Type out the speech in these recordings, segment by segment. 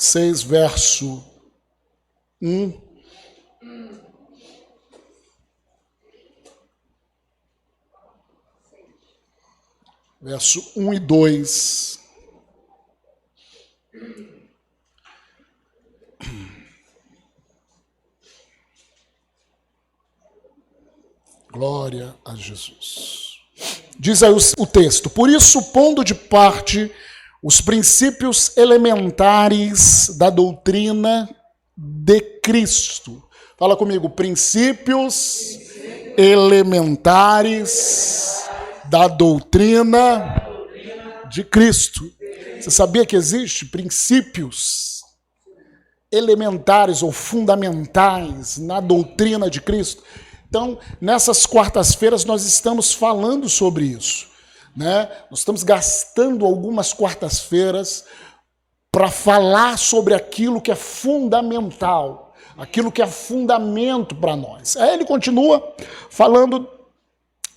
6, verso 1. Verso 1 e 2. Glória a Jesus. Diz aí o texto: por isso, pondo de parte os princípios elementares da doutrina de Cristo. Fala comigo, princípios elementares da doutrina de Cristo. Você sabia que existe princípios elementares ou fundamentais na doutrina de Cristo? Então, nessas quartas-feiras nós estamos falando sobre isso, né? Nós estamos gastando algumas quartas-feiras para falar sobre aquilo que é fundamental, aquilo que é fundamento para nós. Aí ele continua falando,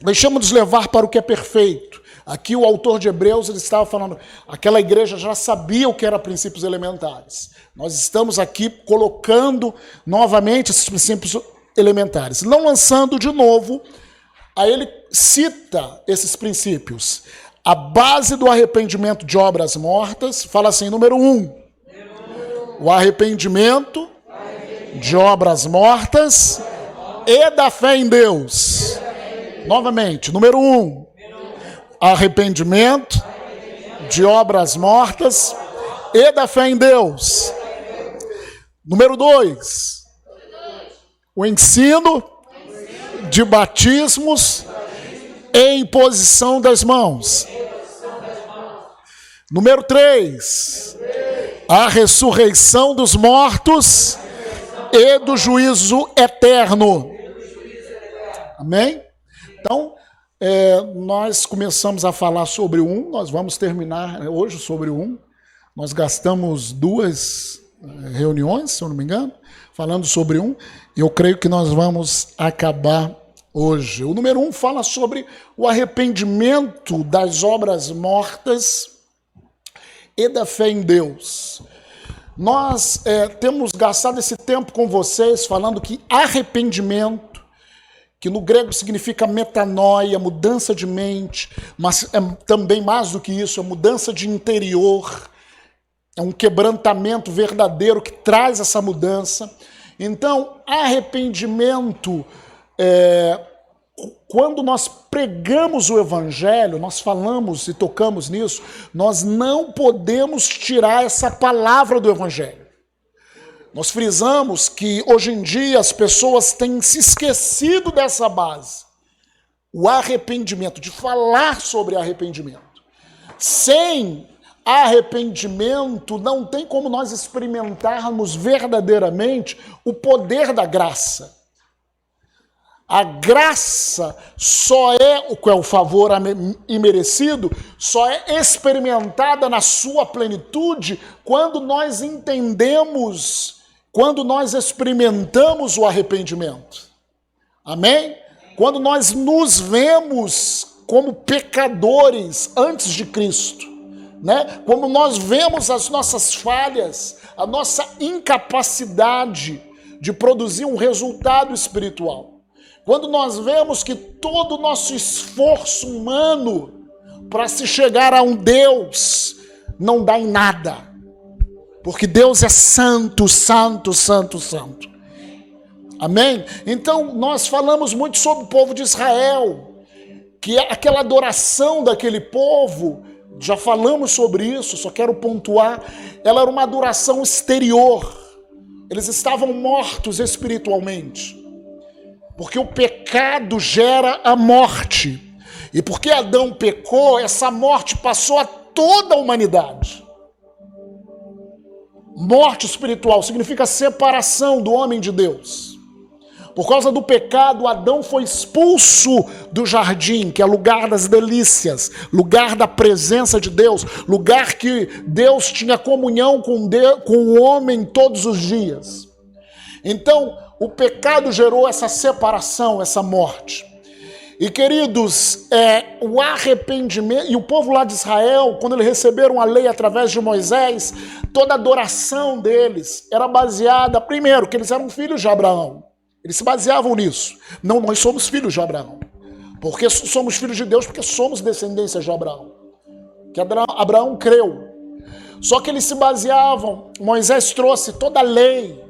deixamos-nos levar para o que é perfeito. Aqui o autor de Hebreus ele estava falando, aquela igreja já sabia o que eram princípios elementares. Nós estamos aqui colocando novamente esses princípios elementares, não lançando de novo. Aí ele cita esses princípios. A base do arrependimento de obras mortas, fala assim, número 1, o arrependimento de obras mortas e da fé em Deus. Novamente, número 1, arrependimento de obras mortas e da fé em Deus. Número 2, o ensino de batismos e imposição das mãos. Número 3, a ressurreição dos mortos e do juízo eterno. Amém? Então, nós começamos a falar sobre nós vamos terminar hoje sobre Nós gastamos 2 reuniões, se eu não me engano, falando sobre e eu creio que nós vamos acabar hoje. O número 1 fala sobre o arrependimento das obras mortas e da fé em Deus. Nós temos gastado esse tempo com vocês falando que arrependimento, que no grego significa metanoia, mudança de mente, mas é também mais do que isso, é mudança de interior, é um quebrantamento verdadeiro que traz essa mudança. Então, arrependimento, quando nós pregamos o evangelho, nós falamos e tocamos nisso, nós não podemos tirar essa palavra do evangelho. Nós frisamos que hoje em dia as pessoas têm se esquecido dessa base. O arrependimento, de falar sobre arrependimento. Sem arrependimento, não tem como nós experimentarmos verdadeiramente o poder da graça. A graça só o que é o favor imerecido, só é experimentada na sua plenitude quando nós entendemos, quando nós experimentamos o arrependimento. Amém? Quando nós nos vemos como pecadores antes de Cristo. Né? Como nós vemos as nossas falhas, a nossa incapacidade de produzir um resultado espiritual. Quando nós vemos que todo o nosso esforço humano para se chegar a um Deus não dá em nada. Porque Deus é santo, santo, santo, santo. Amém? Então nós falamos muito sobre o povo de Israel, que aquela adoração daquele povo, já falamos sobre isso, só quero pontuar, ela era uma adoração exterior. Eles estavam mortos espiritualmente. Porque o pecado gera a morte. E porque Adão pecou, essa morte passou a toda a humanidade. Morte espiritual significa separação do homem de Deus. Por causa do pecado, Adão foi expulso do jardim, que é lugar das delícias, lugar da presença de Deus, lugar que Deus tinha comunhão com o homem todos os dias. Então, o pecado gerou essa separação, essa morte. E queridos, o arrependimento, e o povo lá de Israel, quando eles receberam a lei através de Moisés, toda a adoração deles era baseada, primeiro, que eles eram filhos de Abraão. Eles se baseavam nisso. Não, nós somos filhos de Abraão. Porque somos filhos de Deus, porque somos descendências de Abraão. Que Abraão creu. Só que eles se baseavam, Moisés trouxe toda a lei,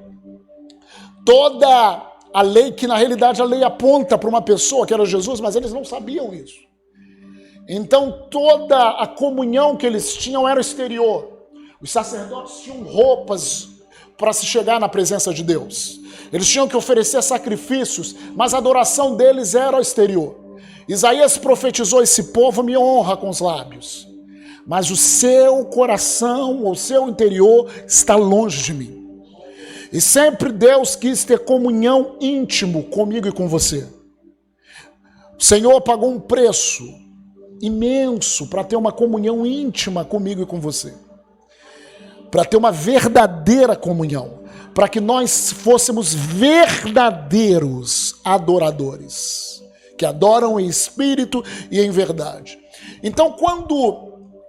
toda a lei, que na realidade a lei aponta para uma pessoa, que era Jesus, mas eles não sabiam isso. Então toda a comunhão que eles tinham era exterior. Os sacerdotes tinham roupas para se chegar na presença de Deus. Eles tinham que oferecer sacrifícios, mas a adoração deles era ao exterior. Isaías profetizou: esse povo me honra com os lábios, mas o seu coração, o seu interior está longe de mim. E sempre Deus quis ter comunhão íntimo comigo e com você. O Senhor pagou um preço imenso para ter uma comunhão íntima comigo e com você. Para ter uma verdadeira comunhão. Para que nós fôssemos verdadeiros adoradores. Que adoram em espírito e em verdade. Então, quando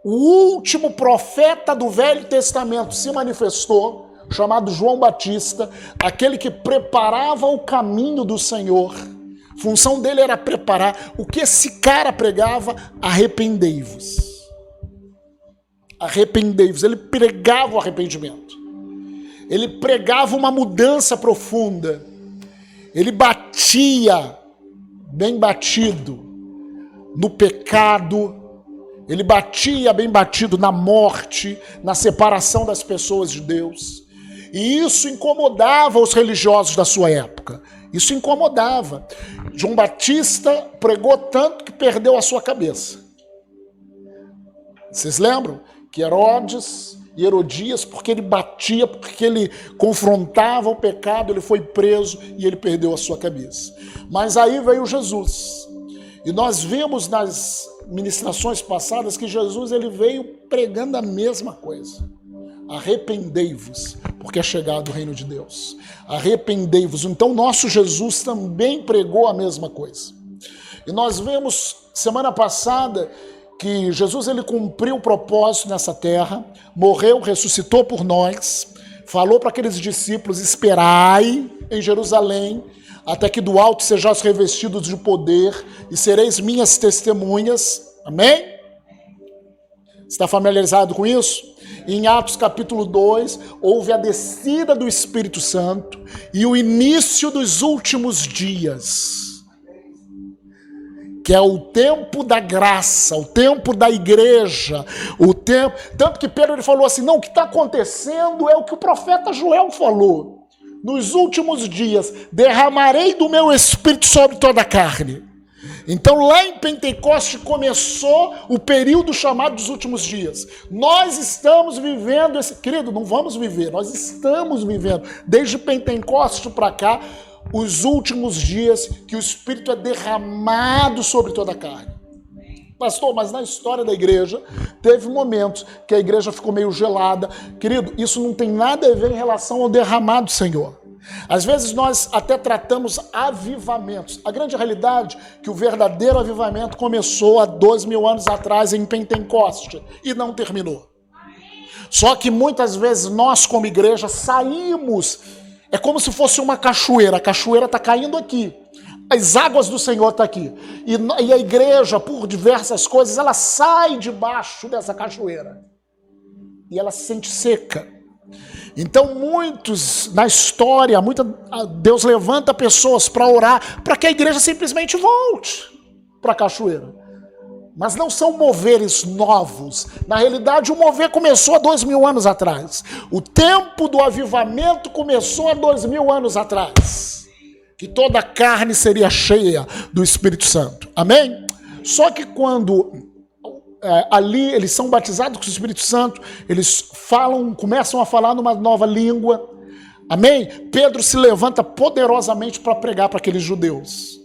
o último profeta do Velho Testamento se manifestou, chamado João Batista, aquele que preparava o caminho do Senhor, a função dele era preparar. O que esse cara pregava? Arrependei-vos. Arrependei-vos. Ele pregava o arrependimento. Ele pregava uma mudança profunda. Ele batia, bem batido, no pecado. Ele batia bem batido na morte, na separação das pessoas de Deus. E isso incomodava os religiosos da sua época. Isso incomodava. João Batista pregou tanto que perdeu a sua cabeça. Vocês lembram? Que Herodes e Herodias, porque ele batia, porque ele confrontava o pecado, ele foi preso e ele perdeu a sua cabeça. Mas aí veio Jesus. E nós vimos nas ministrações passadas que Jesus ele veio pregando a mesma coisa. Arrependei-vos, porque é chegado o reino de Deus. Arrependei-vos. Então nosso Jesus também pregou a mesma coisa. E nós vimos semana passada que Jesus ele cumpriu o propósito nessa terra, morreu, ressuscitou por nós, falou para aqueles discípulos: esperai em Jerusalém, até que do alto sejais revestidos de poder e sereis minhas testemunhas. Amém? Está familiarizado com isso? Em Atos capítulo 2, houve a descida do Espírito Santo e o início dos últimos dias, que é o tempo da graça, o tempo da igreja, o tempo... Tanto que Pedro ele falou assim: não, o que está acontecendo é o que o profeta Joel falou. Nos últimos dias, derramarei do meu Espírito sobre toda a carne. Então lá em Pentecoste começou o período chamado dos últimos dias. Nós estamos vivendo esse... Querido, não vamos viver, nós estamos vivendo, desde Pentecoste para cá, os últimos dias que o Espírito é derramado sobre toda a carne. Pastor, mas na história da igreja, teve momentos que a igreja ficou meio gelada. Querido, isso não tem nada a ver em relação ao derramado, Senhor. Às vezes nós até tratamos avivamentos. A grande realidade é que o verdadeiro avivamento começou há 2000 anos atrás em Pentecoste e não terminou. Só que muitas vezes nós como igreja saímos, é como se fosse uma cachoeira. A cachoeira está caindo aqui. As águas do Senhor estão aqui. E a igreja, por diversas coisas, ela sai debaixo dessa cachoeira. E ela se sente seca. Então muitos, na história, Deus levanta pessoas para orar, para que a igreja simplesmente volte para a cachoeira. Mas não são moveres novos. Na realidade, o mover começou há 2000 anos atrás. O tempo do avivamento começou há 2000 anos atrás. Que toda a carne seria cheia do Espírito Santo. Amém? Só que quando... ali eles são batizados com o Espírito Santo, eles começam a falar numa nova língua, amém? Pedro se levanta poderosamente para pregar para aqueles judeus,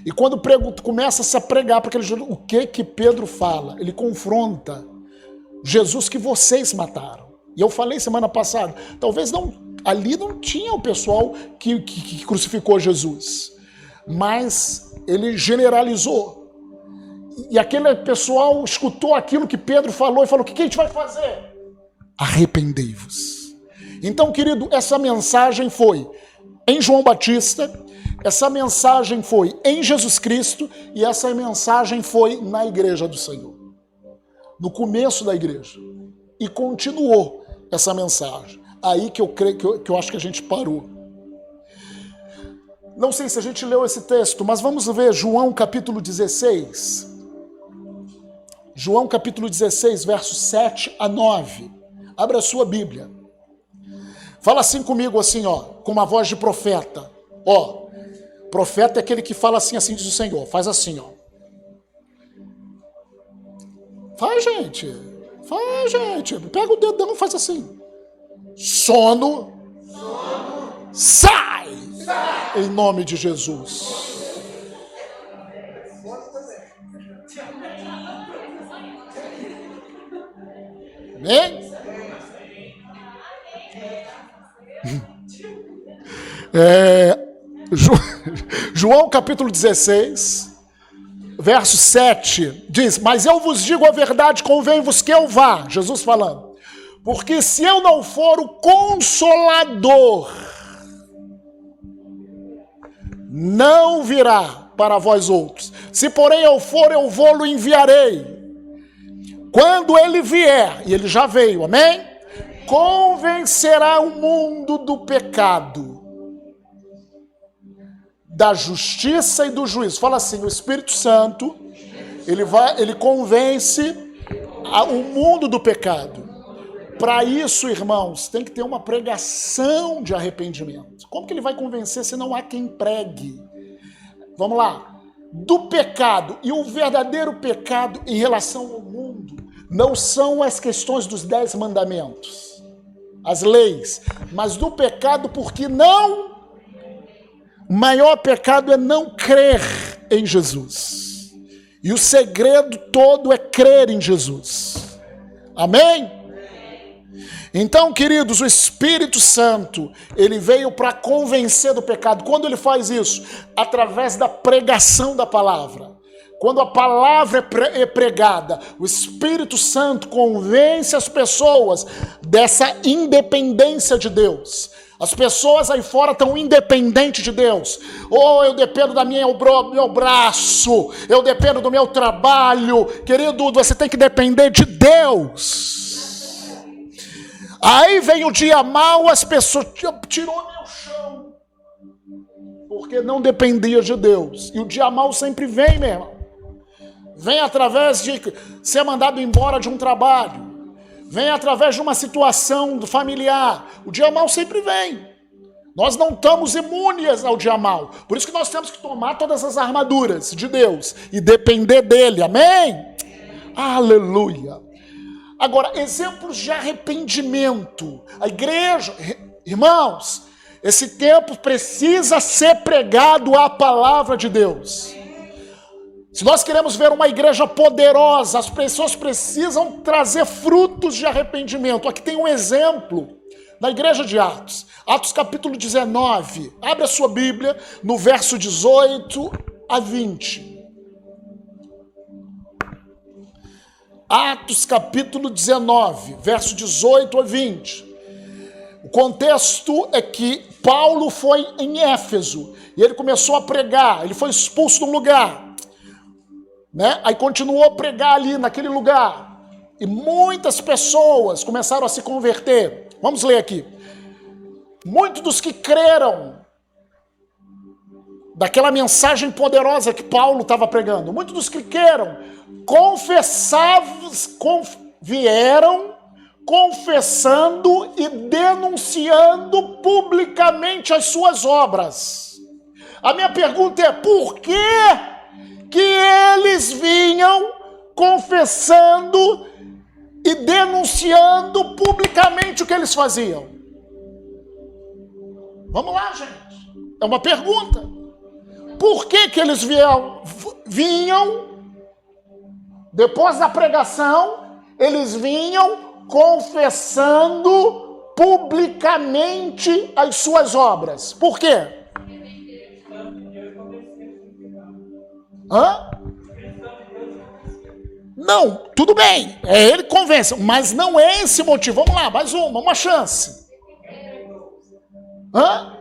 e quando começa a pregar para aqueles judeus, o que Pedro fala? Ele confronta Jesus que vocês mataram. E eu falei semana passada, talvez ali não tinha o pessoal que crucificou Jesus. mas ele generalizou. E aquele pessoal escutou aquilo que Pedro falou e falou: o que a gente vai fazer? Arrependei-vos. Então, querido, essa mensagem foi em João Batista, essa mensagem foi em Jesus Cristo e essa mensagem foi na igreja do Senhor, no começo da igreja, e continuou essa mensagem. Aí que eu creio que eu acho que a gente parou. Não sei se a gente leu esse texto, mas vamos ver João capítulo 16. João capítulo 16, versos 7 a 9. Abra a sua Bíblia. Fala assim comigo, assim, ó, com uma voz de profeta. Ó, profeta é aquele que fala assim, assim diz o Senhor. Faz assim, ó. Faz, gente. Faz, gente. Pega o dedão e faz assim. Sono. Sai! Em nome de Jesus. Amém? João capítulo 16, verso 7, diz: mas eu vos digo a verdade, convém-vos que eu vá, Jesus falando, porque se eu não for o Consolador, não virá para vós outros. Se porém eu for, eu vou-lo enviarei. Quando ele vier, e ele já veio, amém? Convencerá o mundo do pecado, da justiça e do juízo. Fala assim, o Espírito Santo, ele convence o mundo do pecado. Para isso, irmãos, tem que ter uma pregação de arrependimento. Como que ele vai convencer se não há quem pregue? Vamos lá. Do pecado. E o verdadeiro pecado em relação ao mundo não são as questões dos 10 mandamentos, as leis, mas do pecado porque não... O maior pecado é não crer em Jesus. E o segredo todo é crer em Jesus. Amém? Então, queridos, o Espírito Santo, ele veio para convencer do pecado. Quando ele faz isso? Através da pregação da palavra. Quando a palavra é pregada, o Espírito Santo convence as pessoas dessa independência de Deus. As pessoas aí fora estão independentes de Deus. Eu dependo do meu braço, eu dependo do meu trabalho. Querido, você tem que depender de Deus. Aí vem o dia mau, as pessoas tirou meu chão, porque não dependia de Deus. E o dia mau sempre vem, meu irmão. Vem através de ser mandado embora de um trabalho. Vem através de uma situação familiar. O dia mau sempre vem. Nós não estamos imunes ao dia mau. Por isso que nós temos que tomar todas as armaduras de Deus e depender dele. Amém? Aleluia. Agora, exemplos de arrependimento. A igreja, irmãos, esse tempo precisa ser pregado a palavra de Deus. Se nós queremos ver uma igreja poderosa, as pessoas precisam trazer frutos de arrependimento. Aqui tem um exemplo na igreja de Atos. Atos capítulo 19. Abre a sua Bíblia no verso 18 a 20. Atos capítulo 19, verso 18 a 20. O contexto é que Paulo foi em Éfeso e ele começou a pregar. Ele foi expulso de um lugar. Né? Aí continuou a pregar ali naquele lugar. E muitas pessoas começaram a se converter. Vamos ler aqui. Muitos dos que creram daquela mensagem poderosa que Paulo estava pregando, muitos dos que creram, vieram confessando e denunciando publicamente as suas obras. A minha pergunta é, por que eles vinham confessando e denunciando publicamente o que eles faziam? Vamos lá, gente. É uma pergunta. Por que eles vinham, depois da pregação, eles vinham confessando publicamente as suas obras? Por quê? Hã? Não, tudo bem, é ele que convence, mas não é esse motivo. Vamos lá, mais uma chance. Hã?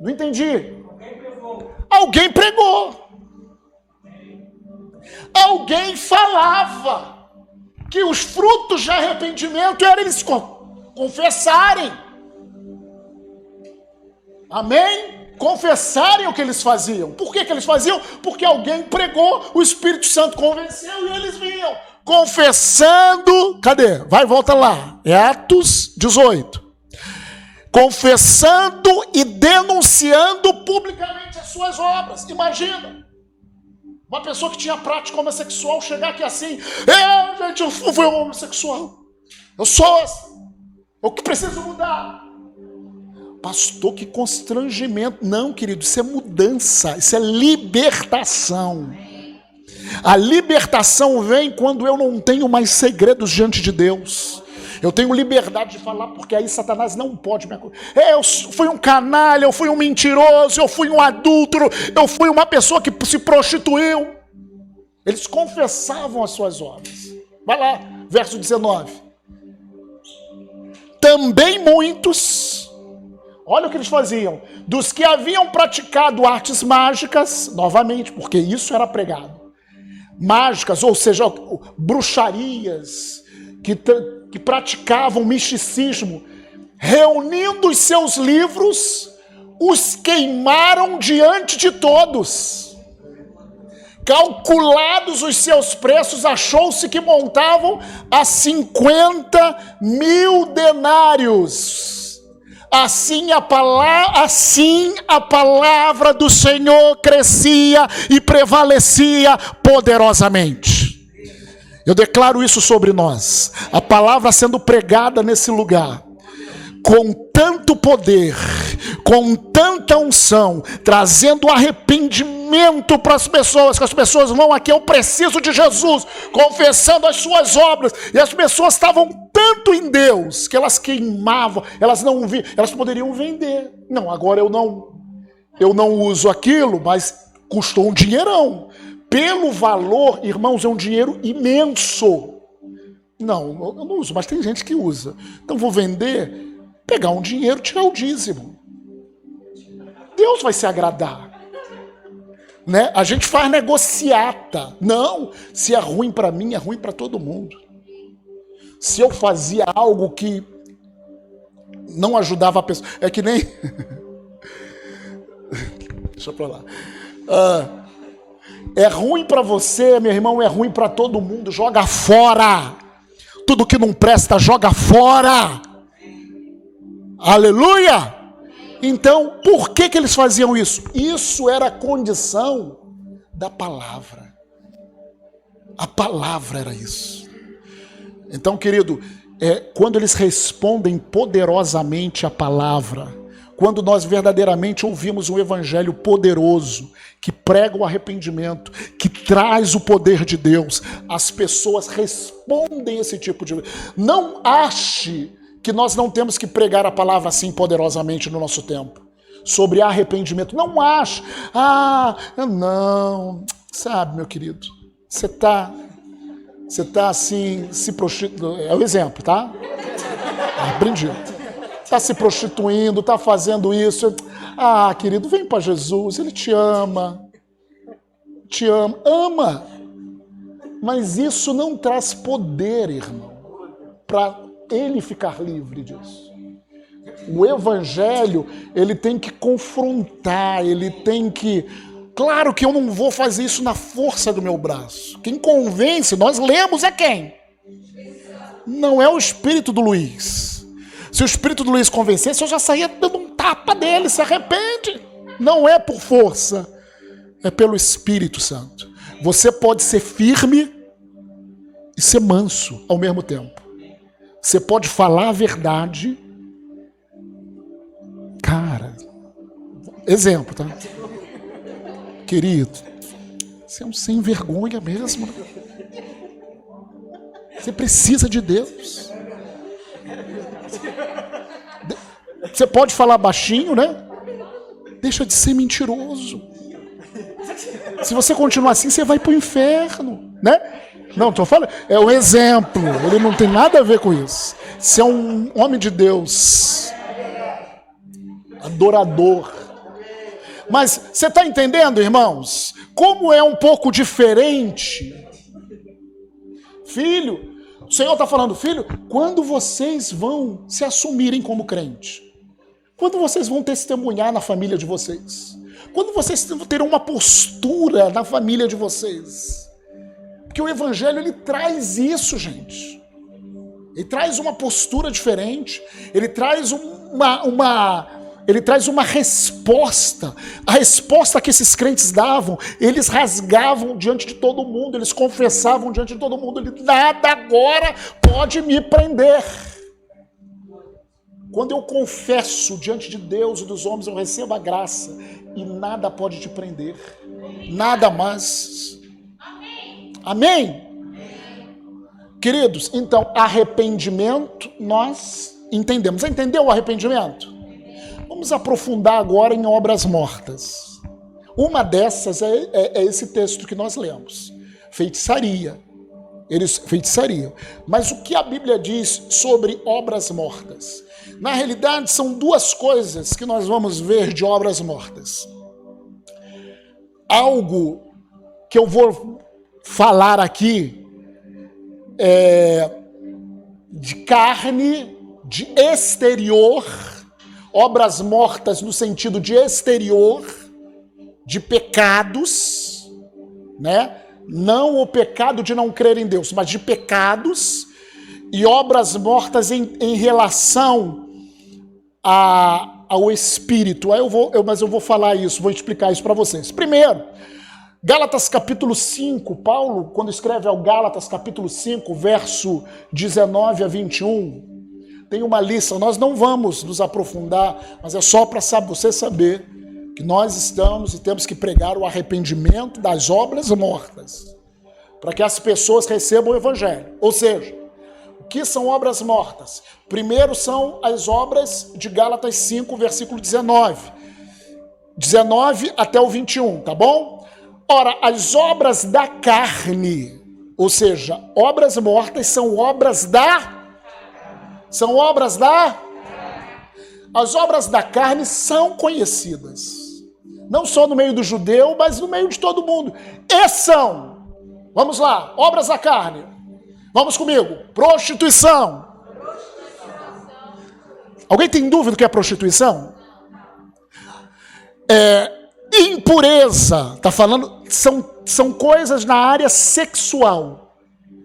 Não entendi. Alguém pregou. Alguém falava que os frutos de arrependimento eram eles confessarem. Amém? Confessarem o que eles faziam. Por que eles faziam? Porque alguém pregou, o Espírito Santo convenceu e eles vinham confessando. Cadê? Vai e volta lá. É Atos 18. Confessando e denunciando publicamente as suas obras. Imagina uma pessoa que tinha prática homossexual chegar aqui assim: gente, eu fui homossexual, eu sou assim, eu que preciso mudar. Pastor, que constrangimento. Não, querido, isso é mudança, isso é libertação. A libertação vem quando eu não tenho mais segredos diante de Deus. Eu tenho liberdade de falar, porque aí Satanás não pode me acusar. Eu fui um canalha, eu fui um mentiroso, eu fui um adúltero, eu fui uma pessoa que se prostituiu. Eles confessavam as suas obras. Vai lá, verso 19. Também muitos, olha o que eles faziam, dos que haviam praticado artes mágicas, novamente, porque isso era pregado. Mágicas, ou seja, bruxarias, que praticavam misticismo, reunindo os seus livros, os queimaram diante de todos. Calculados os seus preços, achou-se que montavam a 50.000 denários. Assim a palavra do Senhor crescia e prevalecia poderosamente. Eu declaro isso sobre nós, a palavra sendo pregada nesse lugar, com tanto poder, com tanta unção, trazendo arrependimento para as pessoas, que as pessoas vão aqui, eu preciso de Jesus, confessando as suas obras, e as pessoas estavam tanto em Deus, que elas queimavam, elas poderiam vender. Não, agora eu não uso aquilo, mas custou um dinheirão. Pelo valor, irmãos, é um dinheiro imenso. Não, eu não uso, mas tem gente que usa. Então vou vender, pegar um dinheiro, tirar o dízimo. Deus vai se agradar. Né? A gente faz negociata. Não, se é ruim para mim, é ruim para todo mundo. Se eu fazia algo que não ajudava a pessoa, é que nem... Deixa pra lá. É ruim para você, meu irmão, é ruim para todo mundo. Joga fora. Tudo que não presta, joga fora. Aleluia! Então, por que eles faziam isso? Isso era a condição da palavra. A palavra era isso. Então, querido, quando eles respondem poderosamente à palavra, quando nós verdadeiramente ouvimos um evangelho poderoso, que prega o arrependimento, que traz o poder de Deus, as pessoas respondem esse tipo de... Não ache que nós não temos que pregar a palavra assim poderosamente no nosso tempo, sobre arrependimento. Não ache, não, sabe, meu querido, você tá assim, se prostituindo, é o exemplo, tá? Aprendi. Está se prostituindo, está fazendo isso. Querido, vem para Jesus, Ele te ama. Te ama. Mas isso não traz poder, irmão, para ele ficar livre disso. O evangelho, ele tem que confrontar, ele tem que... Claro que eu não vou fazer isso na força do meu braço. Quem convence, nós lemos, é quem? Não é o espírito do Luiz. Se o espírito do Luiz convencesse, eu já saía dando um tapa dele, se arrepende. Não é por força, é pelo Espírito Santo. Você pode ser firme e ser manso ao mesmo tempo. Você pode falar a verdade. Cara, exemplo, tá? Querido, você é um sem vergonha mesmo. Você precisa de Deus. Você pode falar baixinho, né? Deixa de ser mentiroso. Se você continuar assim, você vai para o inferno, né? Não, estou falando, é um exemplo, ele não tem nada a ver com isso. Você é um homem de Deus, adorador. Mas você está entendendo, irmãos? Como é um pouco diferente? Filho, o Senhor está falando, filho, quando vocês vão se assumirem como crente? Quando vocês vão testemunhar na família de vocês? Quando vocês terão uma postura na família de vocês? Porque o Evangelho, ele traz isso, gente. Ele traz uma postura diferente. Ele traz uma resposta. A resposta que esses crentes davam, eles rasgavam diante de todo mundo, eles confessavam diante de todo mundo, nada agora pode me prender. Quando eu confesso diante de Deus e dos homens, eu recebo a graça e nada pode te prender. Nada mais. Amém? Queridos, então, arrependimento, nós entendemos. Entendeu o arrependimento? Vamos aprofundar agora em obras mortas. Uma dessas é esse texto que nós lemos. Feitiçaria. Feitiçaria. Mas o que a Bíblia diz sobre obras mortas? Na realidade, são duas coisas que nós vamos ver de obras mortas. Algo que eu vou falar aqui de carne, de exterior, obras mortas no sentido de exterior, de pecados, né? Não o pecado de não crer em Deus, mas de pecados, e obras mortas em relação ao Espírito. Mas eu vou falar isso, vou explicar isso para vocês. Primeiro, Gálatas capítulo 5, Paulo, quando escreve ao Gálatas capítulo 5, verso 19 a 21, tem uma lista, nós não vamos nos aprofundar, mas é só para você saber que nós estamos e temos que pregar o arrependimento das obras mortas, para que as pessoas recebam o Evangelho. Ou seja, o que são obras mortas? Primeiro são as obras de Gálatas 5, versículo 19 até o 21, tá bom? Ora, as obras da carne, ou seja, obras mortas são obras da... As obras da carne são conhecidas. Não só no meio do judeu, mas no meio de todo mundo. E são, vamos lá, obras da carne. Vamos comigo, prostituição. Alguém tem dúvida do que é prostituição? Impureza, está falando, são coisas na área sexual.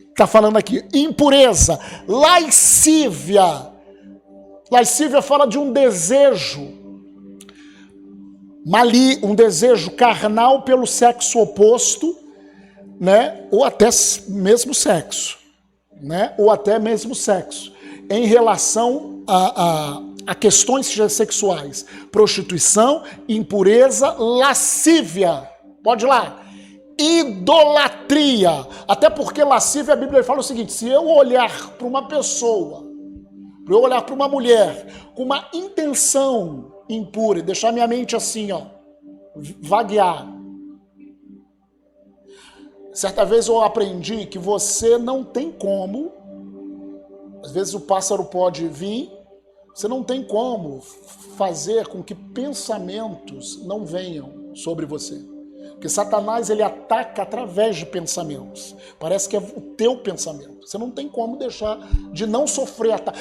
Está falando aqui, impureza, lascívia. Lascívia fala de um desejo, um desejo carnal pelo sexo oposto, né? Ou até mesmo sexo, né? Ou até mesmo sexo, em relação a questões sexuais, prostituição, impureza, lascívia, pode ir lá, idolatria, até porque lascívia, a Bíblia fala o seguinte, se eu olhar para uma pessoa, para eu olhar para uma mulher com uma intenção impura e deixar minha mente assim, ó, vaguear. Certa vez eu aprendi que você não tem como, às vezes o pássaro pode vir, você não tem como fazer com que pensamentos não venham sobre você. Porque Satanás, ele ataca através de pensamentos. Parece que é o teu pensamento. Você não tem como deixar de não sofrer ataque.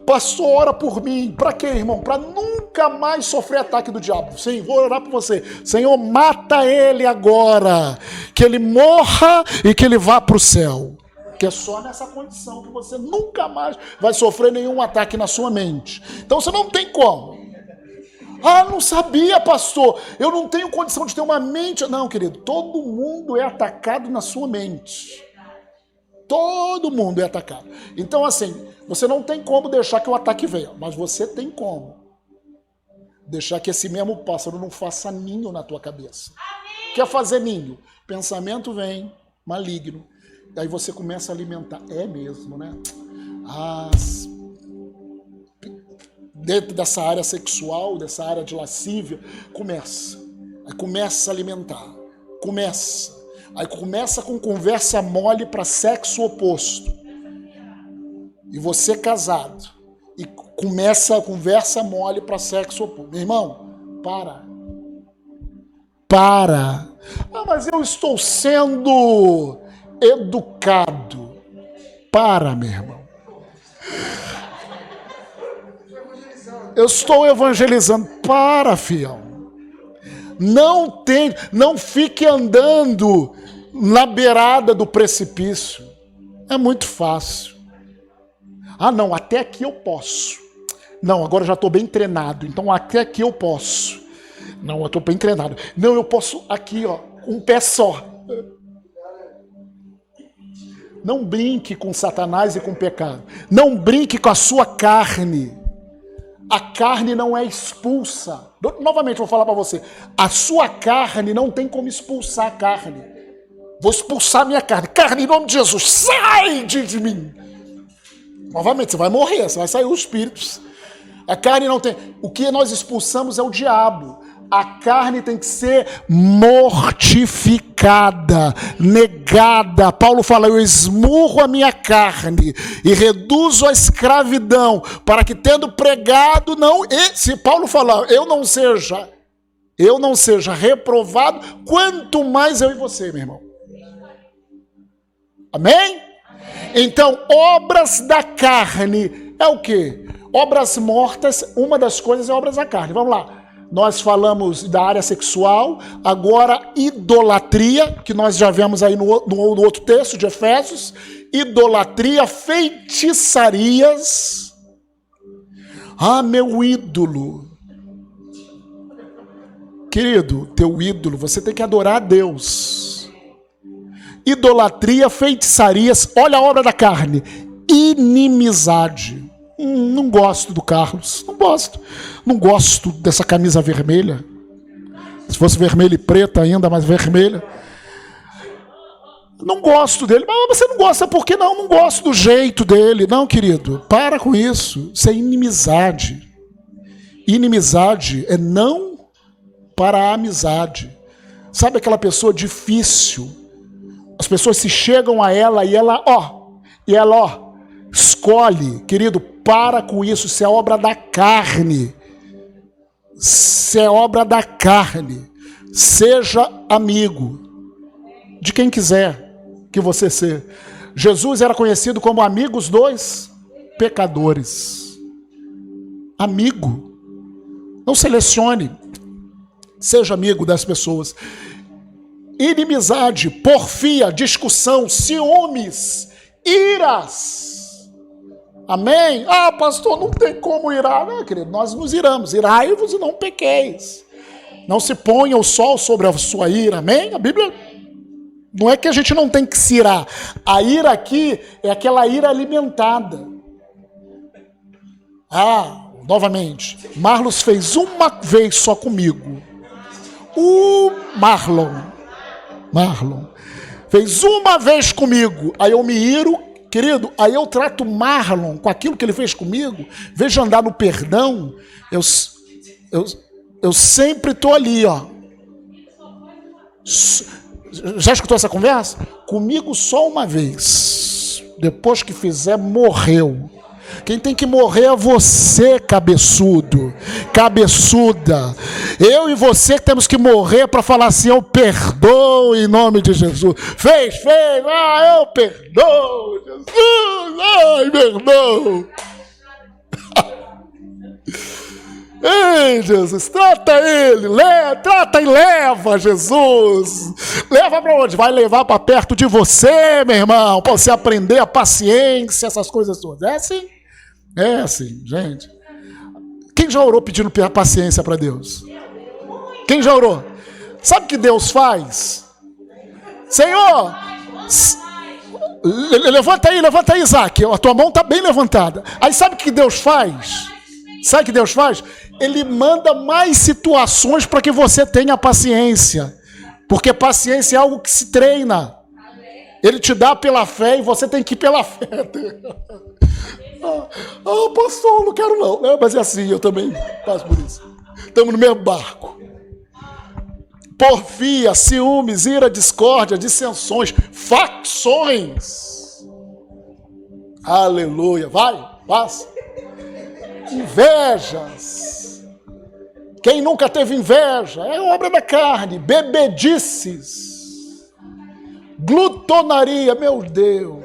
Pastor, ora por mim. Para quê, irmão? Para nunca mais sofrer ataque do diabo. Sim, vou orar por você. Senhor, mata ele agora. Que ele morra e que ele vá para o céu. Que é só nessa condição que você nunca mais vai sofrer nenhum ataque na sua mente. Então você não tem como. Ah, não sabia, pastor. Eu não tenho condição de ter uma mente. Não, querido, todo mundo é atacado na sua mente. Todo mundo é atacado. Então, assim, você não tem como deixar que o ataque venha, mas você tem como deixar que esse mesmo pássaro não faça ninho na tua cabeça. Quer fazer ninho? Pensamento vem, maligno. Aí você começa a alimentar. É mesmo, né? Dentro dessa área sexual, dessa área de lascívia, começa a alimentar. Começa. Aí começa com conversa mole para sexo oposto. E você casado. E começa a conversa mole para sexo oposto. Meu irmão, para. Ah, mas eu estou sendo educado. Para, meu irmão. Eu estou evangelizando. Para, fiel. Não fique andando na beirada do precipício. É muito fácil. Ah, não, até aqui eu posso. Não, agora eu já estou bem treinado. Então até aqui eu posso. Não, eu estou bem treinado. Não, eu posso aqui, ó, um pé só. Não brinque com Satanás e com o pecado. Não brinque com a sua carne. A carne não é expulsa. Novamente vou falar para você. A sua carne não tem como expulsar a carne. Vou expulsar a minha carne. Carne, em nome de Jesus, sai de mim. Novamente, você vai morrer, você vai sair os espíritos. A carne não tem. O que nós expulsamos é o diabo. A carne tem que ser mortificada, negada. Paulo fala, eu esmurro a minha carne e reduzo a escravidão, para que tendo pregado, não... E se Paulo falar, eu não seja reprovado, quanto mais eu e você, meu irmão. Amém? Então, obras da carne é o quê? Obras mortas, uma das coisas é obras da carne. Vamos lá. Nós falamos da área sexual, agora idolatria, que nós já vemos aí no outro texto de Efésios, idolatria, feitiçarias. Ah, meu ídolo. Querido, teu ídolo, você tem que adorar a Deus. Idolatria, feitiçarias, olha a obra da carne, inimizade. Não gosto do Carlos, não gosto dessa camisa vermelha. Se fosse vermelha e preta ainda, mas vermelha. Não gosto dele. Mas você não gosta por quê? Não gosto do jeito dele. Não, querido, para com isso. Isso é inimizade. Inimizade é não para a amizade. Sabe aquela pessoa difícil? As pessoas se chegam a ela e ela, escolhe, querido, para com isso, isso é obra da carne. Isso é obra da carne. Seja amigo de quem quiser que você seja. Jesus era conhecido como amigos dos pecadores. Amigo. Não selecione. Seja amigo das pessoas. Inimizade, porfia, discussão, ciúmes, iras. Amém? Ah, pastor, não tem como irar. Não, querido, nós nos iramos. Irai-vos e não pequeis. Não se ponha o sol sobre a sua ira. Amém? A Bíblia... Não é que a gente não tem que se irar. A ira aqui é aquela ira alimentada. Ah, novamente. Marlos fez uma vez só comigo. O Marlon fez uma vez comigo. Aí eu me iro. Querido, aí eu trato Marlon com aquilo que ele fez comigo, vejo andar no perdão, eu sempre estou ali, ó. Já escutou essa conversa? Comigo só uma vez. Depois que fizer, morreu. Quem tem que morrer é você, cabeçudo, cabeçuda. Eu e você temos que morrer para falar assim, eu perdoo em nome de Jesus. Fez, eu perdoo, Jesus, ai, perdoo. Ei, Jesus, trata ele, trata e leva, Jesus. Leva para onde? Vai levar para perto de você, meu irmão, para você aprender a paciência, essas coisas todas. É assim? É assim, gente. Quem já orou pedindo paciência para Deus? Quem já orou? Sabe o que Deus faz? Senhor, levanta aí, Isaac. A tua mão está bem levantada. Aí sabe o que Deus faz? Sabe o que Deus faz? Ele manda mais situações para que você tenha paciência. Porque paciência é algo que se treina. Ele te dá pela fé e você tem que ir pela fé. Pastor, não quero não. Mas é assim, eu também passo por isso. Estamos no mesmo barco. porfia, ciúmes, ira, discórdia, dissensões, facções. Aleluia. Vai, passa. Invejas. Quem nunca teve inveja? É obra da carne. Bebedices. Glutonaria, meu Deus.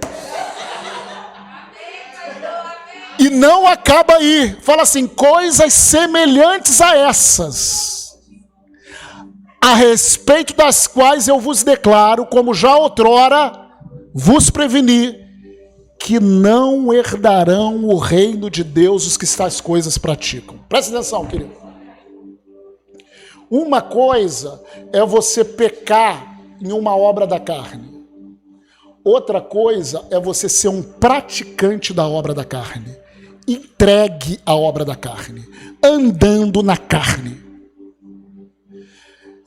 E não acaba aí. Fala assim, coisas semelhantes a essas, a respeito das quais eu vos declaro, como já outrora vos preveni, que não herdarão o reino de Deus os que tais coisas praticam. Presta atenção, querido. Uma coisa é você pecar em uma obra da carne. Outra coisa é você ser um praticante da obra da carne. Entregue à obra da carne. Andando na carne.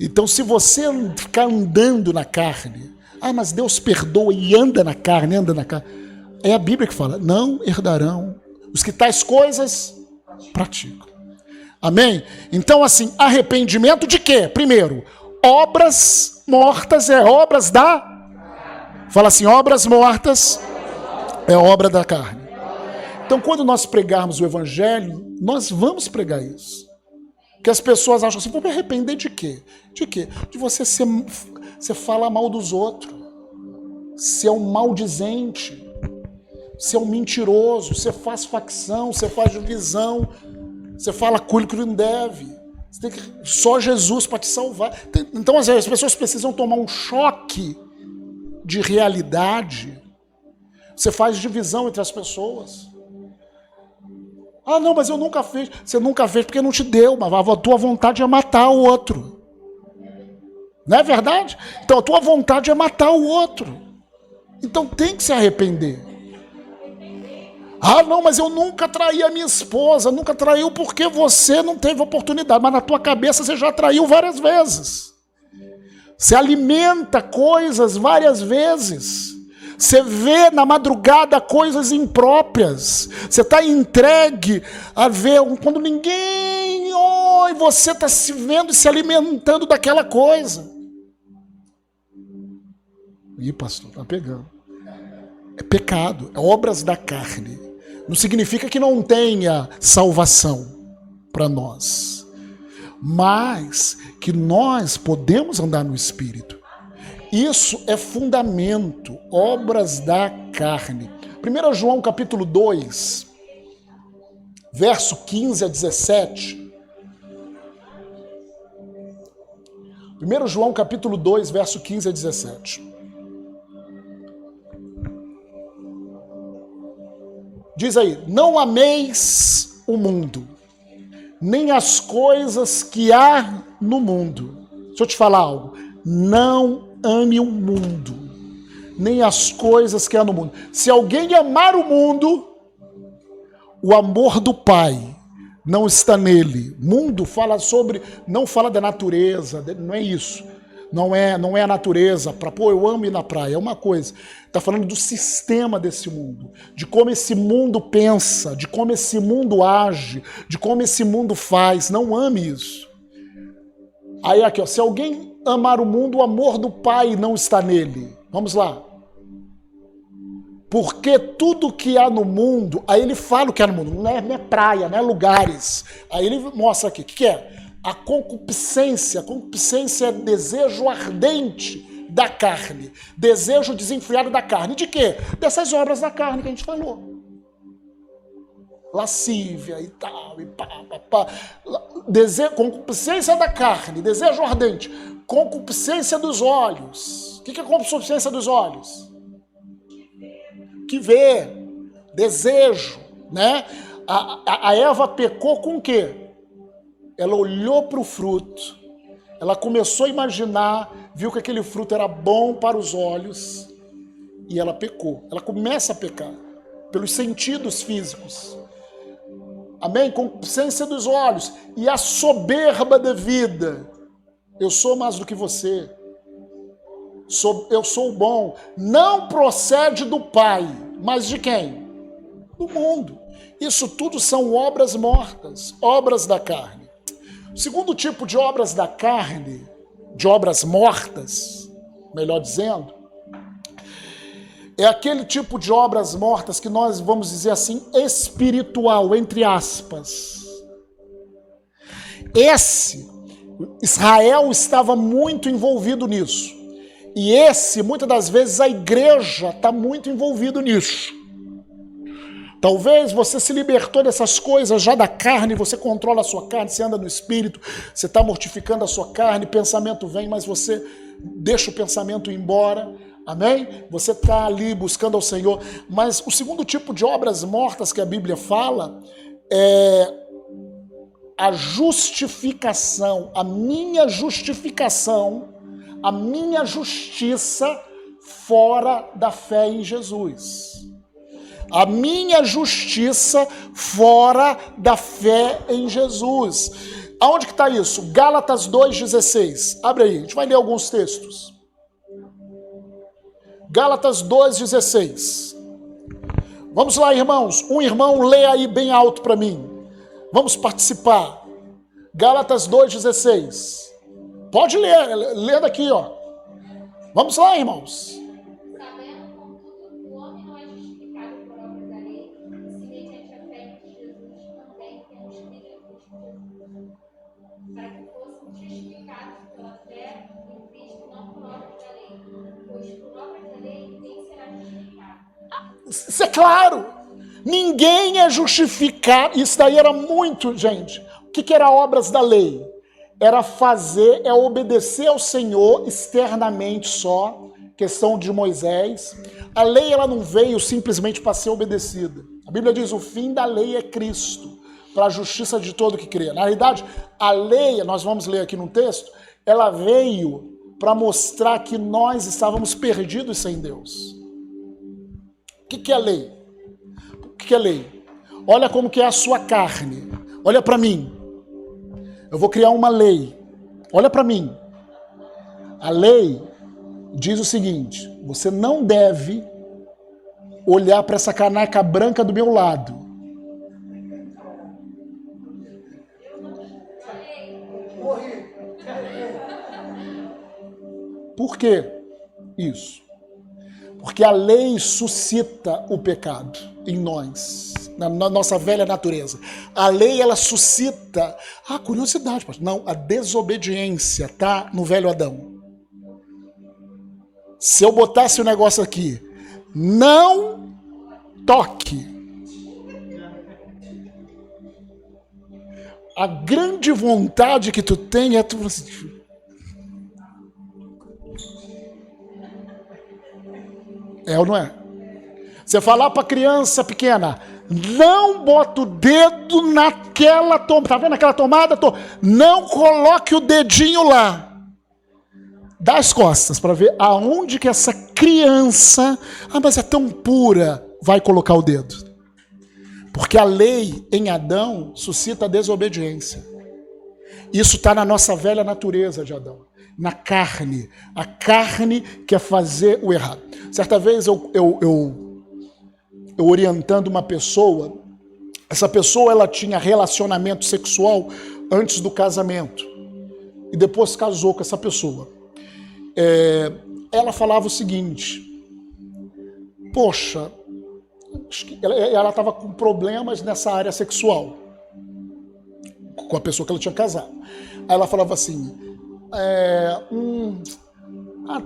Então, se você ficar andando na carne, mas Deus perdoa e anda na carne, é a Bíblia que fala, não herdarão os que tais coisas praticam. Amém? Então, assim, arrependimento de quê? Primeiro, obras mortas é obras da... Fala assim, obras mortas é obra da carne. Então, quando nós pregarmos o evangelho, nós vamos pregar isso. Que as pessoas acham assim, vou me arrepender de quê? De quê? De você falar mal dos outros. Ser um maldizente. Ser um mentiroso. Você faz facção, você faz divisão. Você fala aquilo que não deve. Você tem que, só Jesus para te salvar. Então, às vezes, as pessoas precisam tomar um choque de realidade. Você faz divisão entre as pessoas. Não, mas eu nunca fiz. Você nunca fez porque não te deu, mas a tua vontade é matar o outro. Não é verdade? Então a tua vontade é matar o outro. Então tem que se arrepender. Não, mas eu nunca traí a minha esposa. Nunca traiu porque você não teve oportunidade. Mas na tua cabeça você já traiu várias vezes. Você alimenta coisas várias vezes. Você vê na madrugada coisas impróprias. Você está entregue a ver quando ninguém... e você está se vendo e se alimentando daquela coisa. Ih, pastor, está pegando. É pecado, é obras da carne. Não significa que não tenha salvação para nós. Mas que nós podemos andar no Espírito. Isso é fundamento, obras da carne. 1 João capítulo 2, verso 15 a 17. 1 João capítulo 2, verso 15 a 17. Diz aí, não ameis o mundo, nem as coisas que há no mundo. Deixa eu te falar algo. Não ame o mundo, nem as coisas que há no mundo. Se alguém amar o mundo, o amor do Pai não está nele. Mundo fala sobre, não fala da natureza, não é isso. Não é a natureza, eu amo ir na praia, é uma coisa. Está falando do sistema desse mundo, de como esse mundo pensa, de como esse mundo age, de como esse mundo faz. Não ame isso. Aí aqui, se alguém amar o mundo, o amor do Pai não está nele. Vamos lá. Porque tudo que há no mundo, aí ele fala o que há no mundo, não é praia, não é lugares. Aí ele mostra aqui, o que é? A concupiscência é desejo ardente da carne, desejo desenfreado da carne. De quê? Dessas obras da carne que a gente falou. Lascívia e tal, e pá. Concupiscência da carne, desejo ardente. Concupiscência dos olhos. O que é concupiscência dos olhos? Que vê, desejo, né? A Eva pecou com o quê? Ela olhou para o fruto, ela começou a imaginar, viu que aquele fruto era bom para os olhos e ela pecou. Ela começa a pecar pelos sentidos físicos. Amém? Concupiscência dos olhos e a soberba da vida. Eu sou mais do que você. Eu sou bom. Não procede do Pai, mas de quem? Do mundo. Isso tudo são obras mortas, obras da carne. O segundo tipo de obras da carne de obras mortas, melhor dizendo, é aquele tipo de obras mortas que nós vamos dizer assim, espiritual, entre aspas. Israel estava muito envolvido nisso. E muitas das vezes, a igreja está muito envolvido nisso. Talvez você se libertou dessas coisas já da carne, você controla a sua carne, você anda no espírito, você está mortificando a sua carne, pensamento vem, mas você deixa o pensamento ir embora. Amém? Você está ali buscando ao Senhor. Mas o segundo tipo de obras mortas que a Bíblia fala é a justificação, a minha justificação, a minha justiça fora da fé em Jesus. A minha justiça fora da fé em Jesus. Aonde que está isso? Gálatas 2,16. Abre aí, a gente vai ler alguns textos. Gálatas 2,16. Vamos lá, irmãos. Um irmão lê aí bem alto para mim. Vamos participar. Gálatas 2,16. Pode ler, lê daqui, ó. Vamos lá, irmãos. Sabendo, contudo, que o homem não é justificado por obras da lei, se mediante a fé em Jesus também temos crido em Jesus, para que fôssemos justificados pela fé em Cristo, não por obras da lei, pois por obras da lei ninguém será justificado. Isso é claro. Ninguém é justificado. Isso daí era muito, gente. O que era obras da lei? Era obedecer ao Senhor externamente só, questão de Moisés. A lei ela não veio simplesmente para ser obedecida. A Bíblia diz, o fim da lei é Cristo, para a justiça de todo que crê. Na realidade, a lei, nós vamos ler aqui no texto, ela veio para mostrar que nós estávamos perdidos sem Deus. O que é lei? O que é lei? Olha como que é a sua carne. Olha para mim. Eu vou criar uma lei. Olha para mim. A lei diz o seguinte: você não deve olhar para essa caneca branca do meu lado. Por quê isso? Porque a lei suscita o pecado em nós, na nossa velha natureza. A lei, ela suscita a curiosidade, não, a desobediência, tá? No velho Adão. Se eu botasse o negócio aqui, não toque. A grande vontade que tu tem é tu assim, é ou não é? Você falar para criança pequena, não bota o dedo naquela tomada, tá vendo aquela tomada? Não coloque o dedinho lá. Dá as costas para ver aonde que essa criança, mas é tão pura, vai colocar o dedo. Porque a lei em Adão suscita a desobediência. Isso está na nossa velha natureza de Adão. Na carne. A carne quer fazer o errado. Certa vez eu orientando uma pessoa, essa pessoa ela tinha relacionamento sexual antes do casamento. E depois casou com essa pessoa. Ela falava o seguinte: poxa, ela estava com problemas nessa área sexual com a pessoa que ela tinha casado. Aí ela falava assim,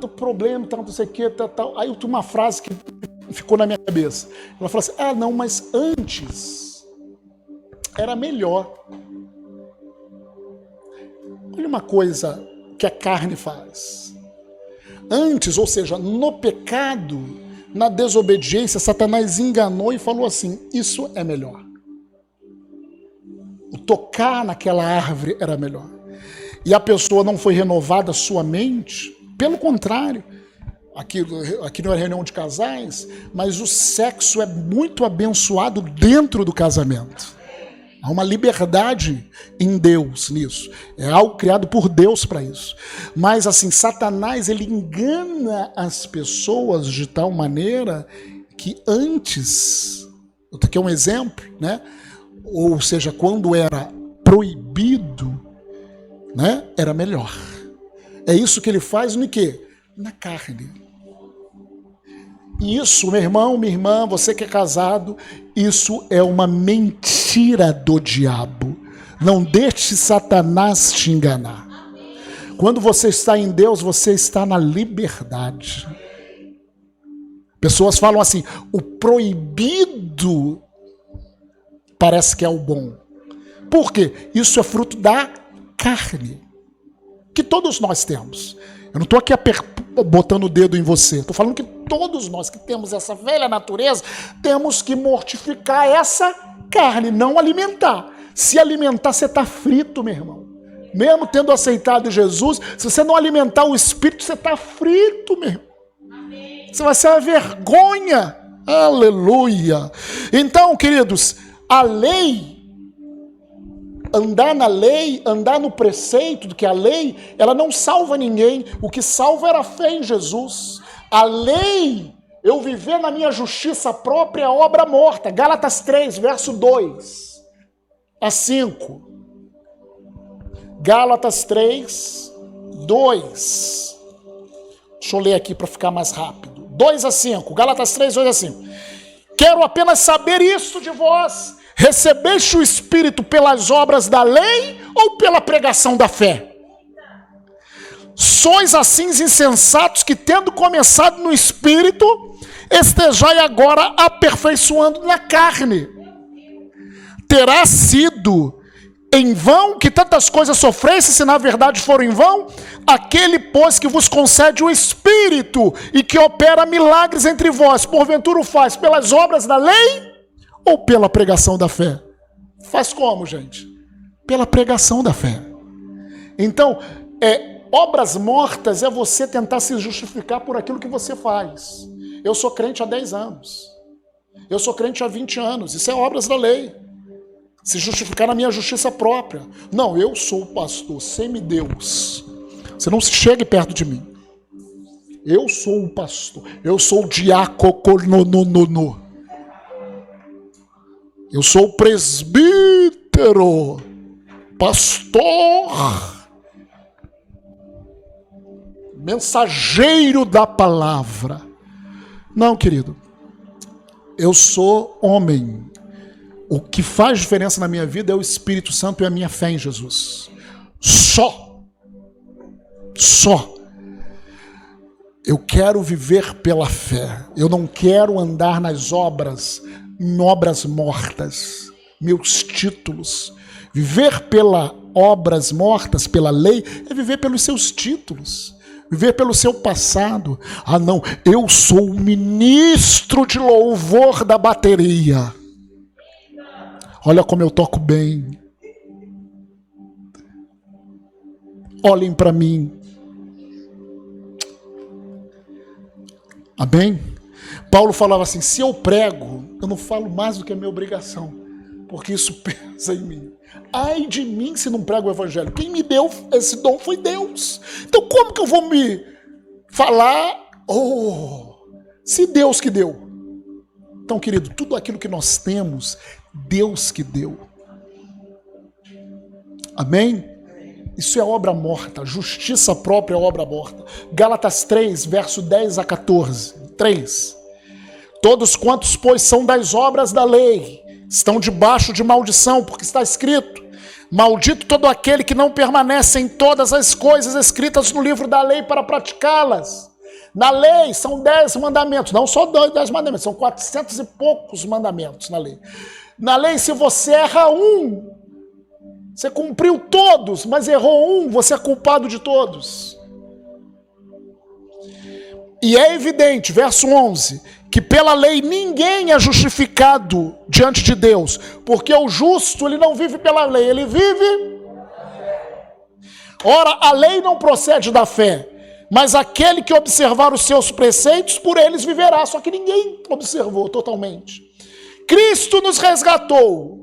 tô problema, não sei o que, tal. Aí eu tinha uma frase que ficou na minha cabeça. Ela falou assim, não, mas antes era melhor. Olha uma coisa que a carne faz. Antes, ou seja, no pecado, na desobediência, Satanás enganou e falou assim, isso é melhor. O tocar naquela árvore era melhor. E a pessoa não foi renovada a sua mente, pelo contrário, aqui não é reunião de casais, mas o sexo é muito abençoado dentro do casamento. Há uma liberdade em Deus nisso. É algo criado por Deus para isso. Mas assim, Satanás, ele engana as pessoas de tal maneira que antes, aqui é um exemplo, né? Ou seja, quando era proibido, né? Era melhor. É isso que ele faz no quê? Na carne. Isso, meu irmão, minha irmã, você que é casado, isso é uma mentira do diabo. Não deixe Satanás te enganar. Quando você está em Deus, você está na liberdade. Pessoas falam assim, o proibido parece que é o bom. Por quê? Isso é fruto da carne, que todos nós temos. Eu não estou aqui botando o dedo em você. Estou falando que todos nós que temos essa velha natureza, temos que mortificar essa carne, não alimentar. Se alimentar, você está frito, meu irmão. Mesmo tendo aceitado Jesus, se você não alimentar o Espírito, você está frito, meu irmão. Você vai ser uma vergonha. Aleluia. Então, queridos, a lei, andar na lei, andar no preceito do que a lei, ela não salva ninguém. O que salva era a fé em Jesus. A lei, eu viver na minha justiça própria, é obra morta. Gálatas 3, verso 2 a 5. Gálatas 3, 2. Deixa eu ler aqui para ficar mais rápido. 2 a 5. Gálatas 3, 2 a 5. Quero apenas saber isto de vós. Recebeste o Espírito pelas obras da lei ou pela pregação da fé? Sois assim insensatos que, tendo começado no Espírito, estejai agora aperfeiçoando na carne. Terá sido em vão que tantas coisas sofresse, se na verdade foram em vão? Aquele, pois, que vos concede o Espírito e que opera milagres entre vós, porventura o faz pelas obras da lei ou pela pregação da fé? Faz como, gente? Pela pregação da fé. Então, obras mortas é você tentar se justificar por aquilo que você faz. Eu sou crente há 10 anos. Eu sou crente há 20 anos. Isso é obras da lei. Se justificar na minha justiça própria. Não, eu sou o pastor, semideus. Você não chegue perto de mim. Eu sou o pastor. Eu sou o diácono. Eu sou o presbítero. Pastor. Mensageiro da palavra. Não, querido. Eu sou homem. O que faz diferença na minha vida é o Espírito Santo e a minha fé em Jesus. Só. Eu quero viver pela fé. Eu não quero andar nas obras, em obras mortas. Meus títulos. Viver pelas obras mortas, pela lei, é viver pelos seus títulos. Viver pelo seu passado. Ah, não, eu sou o ministro de louvor da bateria. Olha como eu toco bem. Olhem para mim. Amém? Paulo falava assim, se eu prego, eu não falo mais do que a minha obrigação, porque isso pesa em mim. Ai de mim se não prego o evangelho. Quem me deu esse dom foi Deus. Então como que eu vou me falar? Se Deus que deu. Então, querido, tudo aquilo que nós temos, Deus que deu. Amém? Isso é obra morta. Justiça própria é obra morta. Gálatas 3, verso 10 a 14. 3. Todos quantos, pois, são das obras da lei, estão debaixo de maldição, porque está escrito, maldito todo aquele que não permanece em todas as coisas escritas no livro da lei para praticá-las. Na lei são 10 mandamentos, não só 10 mandamentos, são 400 e poucos mandamentos na lei. Na lei, se você erra um, você cumpriu todos, mas errou um, você é culpado de todos. E é evidente, verso 11, que pela lei ninguém é justificado diante de Deus, porque o justo, ele não vive pela lei, ele vive... Ora, a lei não procede da fé, mas aquele que observar os seus preceitos, por eles viverá. Só que ninguém observou totalmente. Cristo nos resgatou.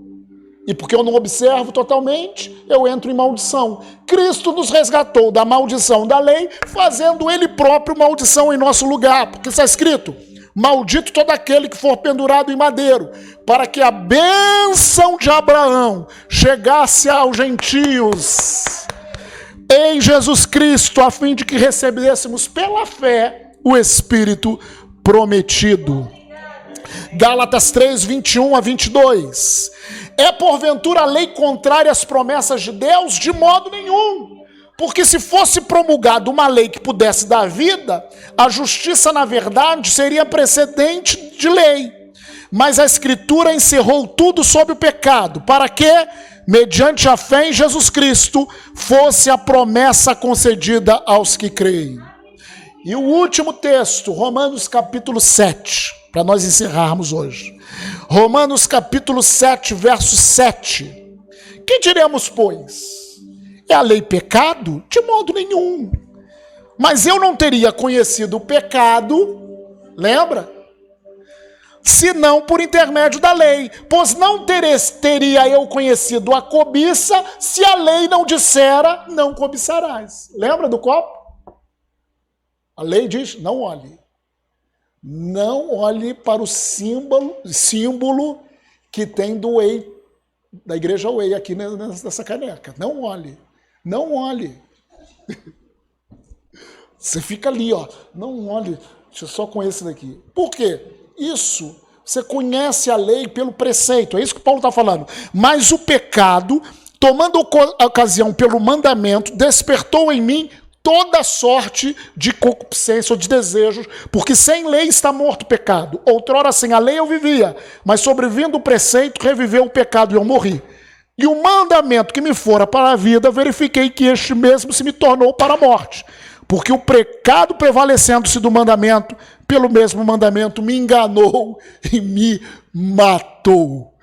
E porque eu não observo totalmente, eu entro em maldição. Cristo nos resgatou da maldição da lei, fazendo ele próprio maldição em nosso lugar. Porque está escrito, maldito todo aquele que for pendurado em madeiro, para que a bênção de Abraão chegasse aos gentios. em Jesus Cristo, a fim de que recebêssemos pela fé o Espírito prometido. Gálatas 3, 21 a 22. É porventura a lei contrária às promessas de Deus? De modo nenhum. Porque se fosse promulgada uma lei que pudesse dar vida, a justiça, na verdade, seria precedente de lei. Mas a Escritura encerrou tudo sob o pecado, para que, mediante a fé em Jesus Cristo, fosse a promessa concedida aos que creem. E o último texto, Romanos capítulo 7, para nós encerrarmos hoje. Romanos capítulo 7, verso 7. Que diremos, pois? É a lei pecado? De modo nenhum. Mas eu não teria conhecido o pecado, lembra? Senão por intermédio da lei. Pois não teria eu conhecido a cobiça, se a lei não dissera, não cobiçarás. Lembra do copo? A lei diz, não olhe. Não olhe para o símbolo que tem do Whey, da igreja Whey aqui nessa caneca. Não olhe. Não olhe. Você fica ali, ó. Não olhe. Deixa eu só com esse daqui. Por quê? Isso, você conhece a lei pelo preceito. É isso que Paulo está falando. Mas o pecado, tomando ocasião pelo mandamento, despertou em mim toda sorte de concupiscência ou de desejos, porque sem lei está morto o pecado. Outrora sem a lei eu vivia, mas sobrevindo o preceito, reviveu o pecado e eu morri. E o mandamento que me fora para a vida, verifiquei que este mesmo se me tornou para a morte. Porque o pecado prevalecendo-se do mandamento, pelo mesmo mandamento, me enganou e me matou.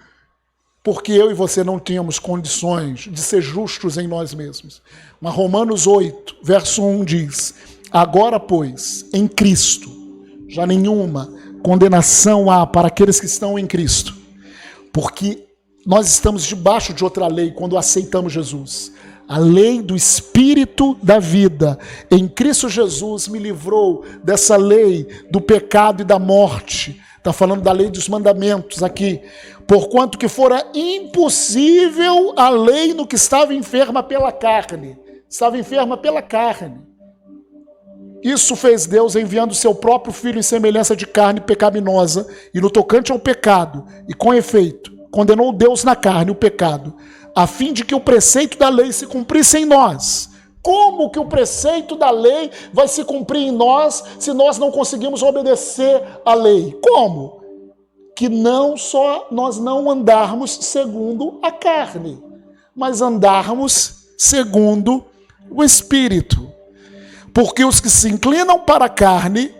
Porque eu e você não tínhamos condições de ser justos em nós mesmos. Mas Romanos 8, verso 1 diz, agora, pois, em Cristo, já nenhuma condenação há para aqueles que estão em Cristo. Porque nós estamos debaixo de outra lei quando aceitamos Jesus. A lei do Espírito da vida. Em Cristo Jesus me livrou dessa lei do pecado e da morte. Está falando da lei dos mandamentos aqui. Porquanto que fora impossível a lei no que estava enferma pela carne. Estava enferma pela carne. Isso fez Deus enviando seu próprio Filho em semelhança de carne pecaminosa. E no tocante ao pecado, e com efeito, condenou Deus na carne o pecado, a fim de que o preceito da lei se cumprisse em nós. Como que o preceito da lei vai se cumprir em nós se nós não conseguimos obedecer à lei? Como? Que não só nós não andarmos segundo a carne, mas andarmos segundo o Espírito. Porque os que se inclinam para a carne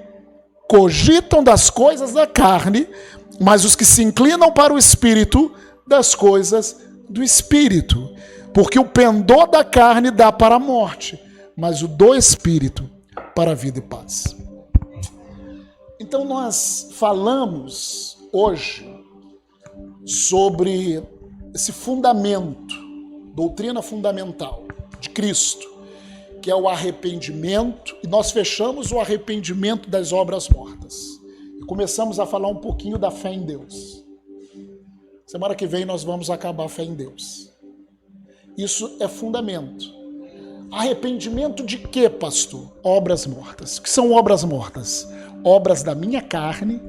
cogitam das coisas da carne, mas os que se inclinam para o Espírito, das coisas do Espírito. Porque o pendor da carne dá para a morte, mas o do Espírito para a vida e paz. Então nós falamos hoje sobre esse fundamento, doutrina fundamental de Cristo, que é o arrependimento, e nós fechamos o arrependimento das obras mortas. Começamos a falar um pouquinho da fé em Deus. Semana que vem nós vamos acabar a fé em Deus. Isso é fundamento. Arrependimento de quê, pastor? Obras mortas. O que são obras mortas? Obras da minha carne,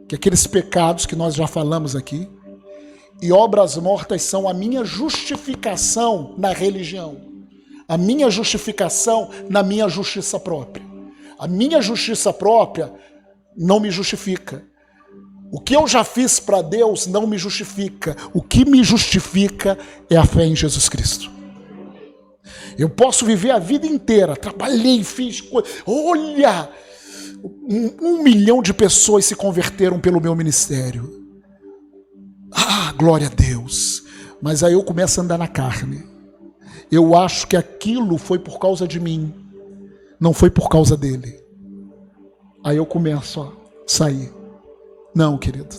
que é aqueles pecados que nós já falamos aqui, e obras mortas são a minha justificação na religião, a minha justificação na minha justiça própria. A minha justiça própria não me justifica. O que eu já fiz para Deus não me justifica. O que me justifica é a fé em Jesus Cristo. Eu posso viver a vida inteira, trabalhei, fiz coisas. Olha, 1 milhão de pessoas se converteram pelo meu ministério. Ah, glória a Deus. Mas aí eu começo a andar na carne. Eu acho que aquilo foi por causa de mim, não foi por causa dele. Aí eu começo a sair. Não, querido.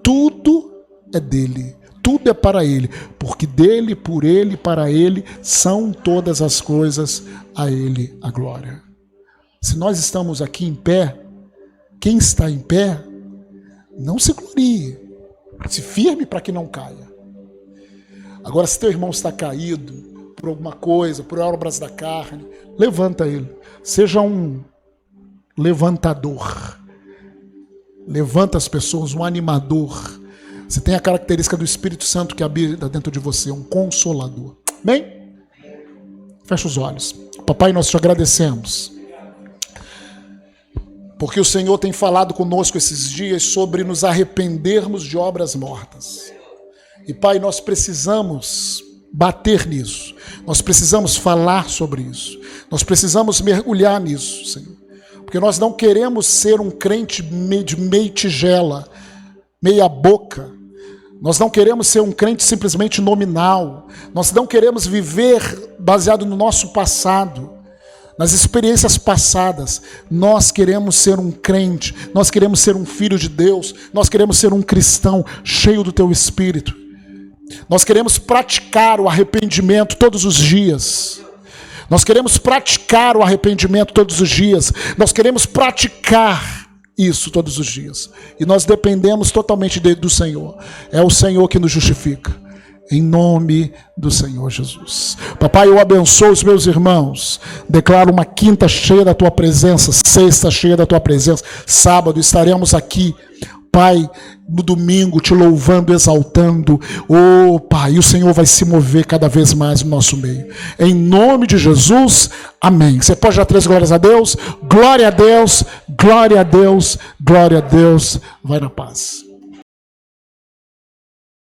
Tudo é dele. Tudo é para ele. Porque dele, por ele, para ele, são todas as coisas, a ele a glória. Se nós estamos aqui em pé, quem está em pé, não se glorie. Se firme para que não caia. Agora, se teu irmão está caído, por alguma coisa, por obras da carne. Levanta ele. Seja um levantador. Levanta as pessoas, um animador. Você tem a característica do Espírito Santo que habita dentro de você, um consolador. Bem? Fecha os olhos. Papai, nós te agradecemos. Porque o Senhor tem falado conosco esses dias sobre nos arrependermos de obras mortas. E Pai, nós precisamos bater nisso. Nós precisamos falar sobre isso. Nós precisamos mergulhar nisso, Senhor. Porque nós não queremos ser um crente de meia tigela, meia boca. Nós não queremos ser um crente simplesmente nominal. Nós não queremos viver baseado no nosso passado, nas experiências passadas. Nós queremos ser um crente, nós queremos ser um filho de Deus, nós queremos ser um cristão cheio do Teu Espírito. Nós queremos praticar o arrependimento todos os dias. Nós queremos praticar o arrependimento todos os dias. Nós queremos praticar isso todos os dias. E nós dependemos totalmente do Senhor. É o Senhor que nos justifica. Em nome do Senhor Jesus. Papai, eu abençoo os meus irmãos. Declaro uma quinta cheia da Tua presença, sexta cheia da Tua presença. Sábado estaremos aqui, Pai, no domingo, te louvando, exaltando. Oh, Pai, o Senhor vai se mover cada vez mais no nosso meio. Em nome de Jesus, amém. Você pode dar 3 glórias a Deus? Glória a Deus, glória a Deus, glória a Deus. Vai na paz.